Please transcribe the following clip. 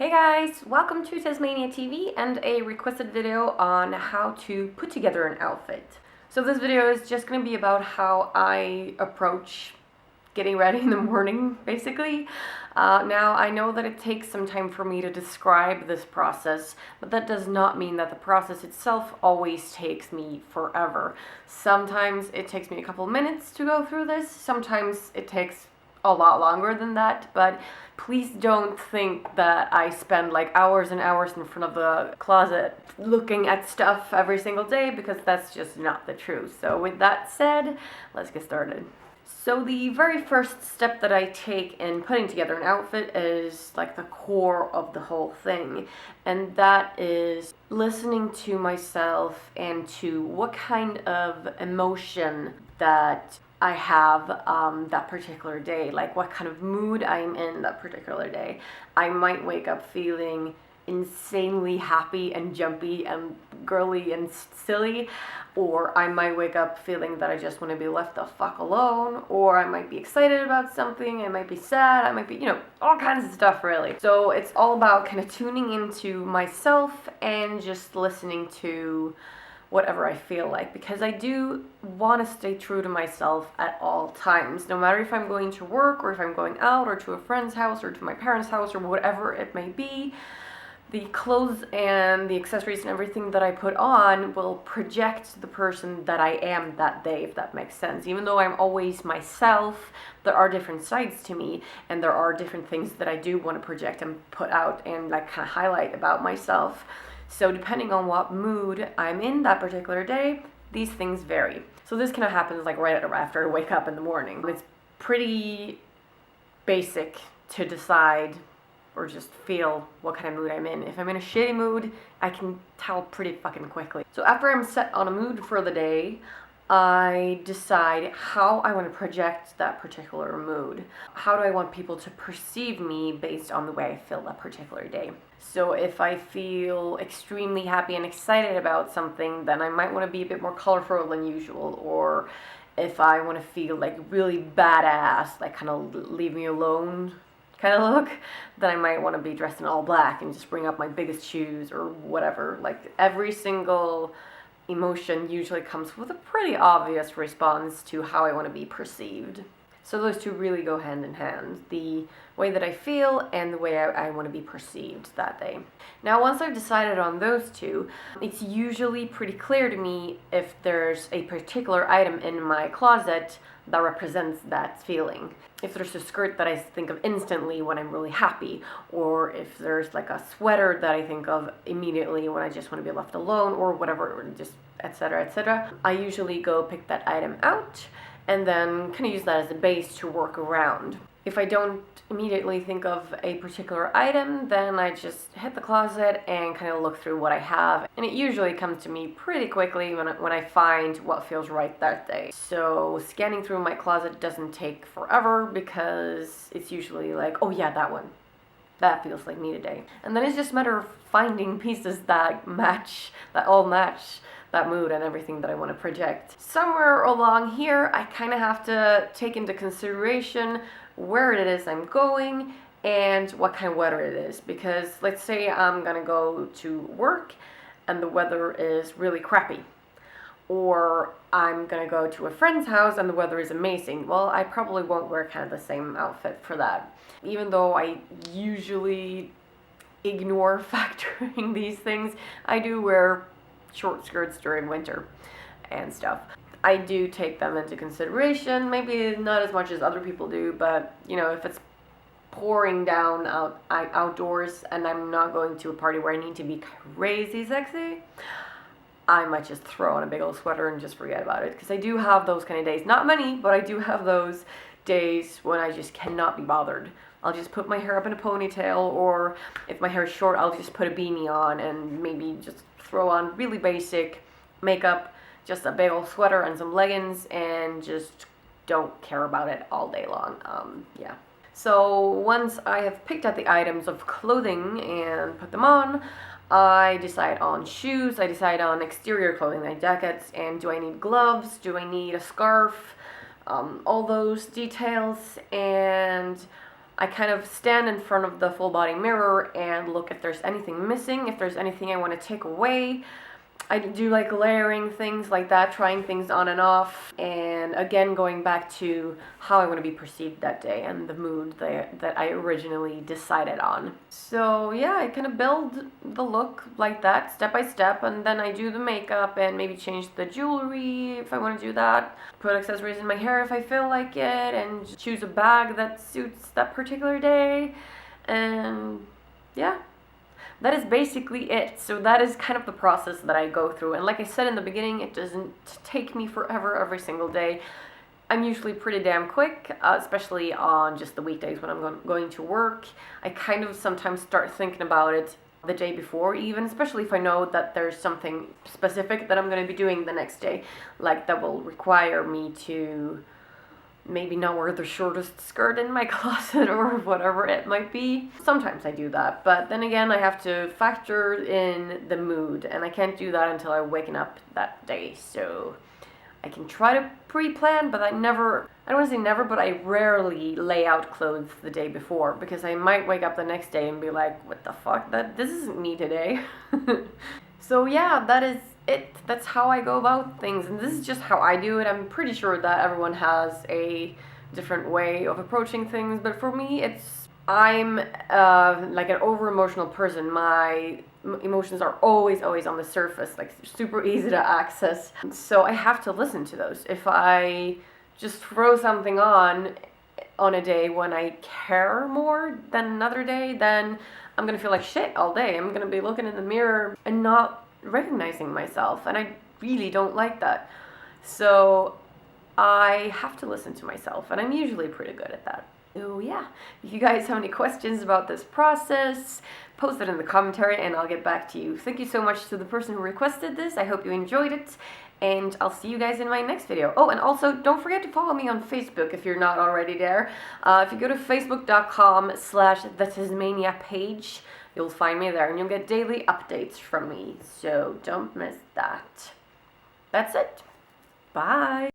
Hey guys, welcome to Tasmania TV and a requested video on how to put together an outfit. So this video is just going to be about how I approach getting ready in the morning, basically. Now, I know that it takes some time for me to describe this process, but that does not mean that the process itself always takes me forever. Sometimes it takes me a couple minutes to go through this, sometimes it takes a lot longer than that, but please don't think that I spend like hours and hours in front of the closet looking at stuff every single day, because that's just not the truth. So with that said, let's get started. So the very first step that I take in putting together an outfit is like the core of the whole thing, and that is listening to myself and to what kind of emotion that I have that particular day, like what kind of mood I'm in that particular day. I might wake up feeling insanely happy and jumpy and girly and silly, or I might wake up feeling that I just want to be left the fuck alone, or I might be excited about something, I might be sad, I might be, all kinds of stuff really. So it's all about kind of tuning into myself and just listening to whatever I feel like, because I do want to stay true to myself at all times, no matter if I'm going to work or if I'm going out or to a friend's house or to my parents' house or whatever it may be. The clothes and the accessories and everything that I put on will project the person that I am that day, if that makes sense. Even though I'm always myself, there are different sides to me, and there are different things that I do want to project and put out and like kind of highlight about myself. So depending on what mood I'm in that particular day, these things vary. So this kind of happens like right after I wake up in the morning. It's pretty basic to decide or just feel what kind of mood I'm in. If I'm in a shitty mood, I can tell pretty fucking quickly. So after I'm set on a mood for the day, I decide how I want to project that particular mood. How do I want people to perceive me based on the way I feel that particular day? So if I feel extremely happy and excited about something, then I might want to be a bit more colorful than usual. Or if I want to feel like really badass, like kind of leave me alone kind of look, then I might want to be dressed in all black and just bring up my biggest shoes or whatever. Like every single emotion usually comes with a pretty obvious response to how I want to be perceived. So those two really go hand in hand, the way that I feel and the way I want to be perceived that day. Now, once I've decided on those two, it's usually pretty clear to me if there's a particular item in my closet that represents that feeling. If there's a skirt that I think of instantly when I'm really happy, or if there's like a sweater that I think of immediately when I just want to be left alone, or whatever, or just etc., etc., I usually go pick that item out and then kind of use that as a base to work around. If I don't immediately think of a particular item, then I just hit the closet and kind of look through what I have, and it usually comes to me pretty quickly when I find what feels right that day. So scanning through my closet doesn't take forever, because it's usually like, oh yeah, that one. That feels like me today. And then it's just a matter of finding pieces that all match that mood and everything that I want to project. Somewhere along here, I kind of have to take into consideration where it is I'm going and what kind of weather it is. Because let's say I'm gonna go to work and the weather is really crappy, or I'm gonna go to a friend's house and the weather is amazing. Well, I probably won't wear kind of the same outfit for that. Even though I usually ignore factoring these things, I do wear short skirts during winter and stuff. I do take them into consideration, maybe not as much as other people do, but if it's pouring down outdoors and I'm not going to a party where I need to be crazy sexy, I might just throw on a big old sweater and just forget about it, because I do have those kind of days. Not many, but I do have those days when I just cannot be bothered. I'll just put my hair up in a ponytail, or if my hair is short, I'll just put a beanie on and maybe just throw on really basic makeup, just a big old sweater and some leggings, and just don't care about it all day long. Yeah. So once I have picked out the items of clothing and put them on, I decide on shoes, I decide on exterior clothing like jackets, and do I need gloves, do I need a scarf, all those details, and I kind of stand in front of the full body mirror and look if there's anything missing, if there's anything I want to take away. I do like layering things like that, trying things on and off, and again going back to how I want to be perceived that day and the mood that I originally decided on. So yeah, I kind of build the look like that step by step, and then I do the makeup and maybe change the jewelry if I want to do that, put accessories in my hair if I feel like it, and choose a bag that suits that particular day, and yeah. That is basically it. So that is kind of the process that I go through. And like I said in the beginning, it doesn't take me forever every single day. I'm usually pretty damn quick, especially on just the weekdays when I'm going to work. I kind of sometimes start thinking about it the day before even, especially if I know that there's something specific that I'm going to be doing the next day, like that will require me to maybe not wear the shortest skirt in my closet or whatever it might be. Sometimes I do that, but then again I have to factor in the mood, and I can't do that until I'm waking up that day. So I can try to pre-plan, but I don't want to say never, but I rarely lay out clothes the day before, because I might wake up the next day and be like, what the fuck, this isn't me today. So yeah, that is it. That's how I go about things, and this is just how I do it. I'm pretty sure that everyone has a different way of approaching things, but for me, I'm like an over-emotional person. My emotions are always on the surface, like super easy to access, so I have to listen to those. If I just throw something on a day when I care more than another day, then I'm gonna feel like shit all day. I'm gonna be looking in the mirror and not recognizing myself, and I really don't like that. So I have to listen to myself, and I'm usually pretty good at that. So yeah, if you guys have any questions about this process, post it in the commentary and I'll get back to you. Thank you so much to the person who requested this. I hope you enjoyed it, and I'll see you guys in my next video. Oh, and also don't forget to follow me on Facebook if you're not already there. If you go to facebook.com/thetasmania page, you'll find me there, and you'll get daily updates from me. So don't miss that. That's it. Bye.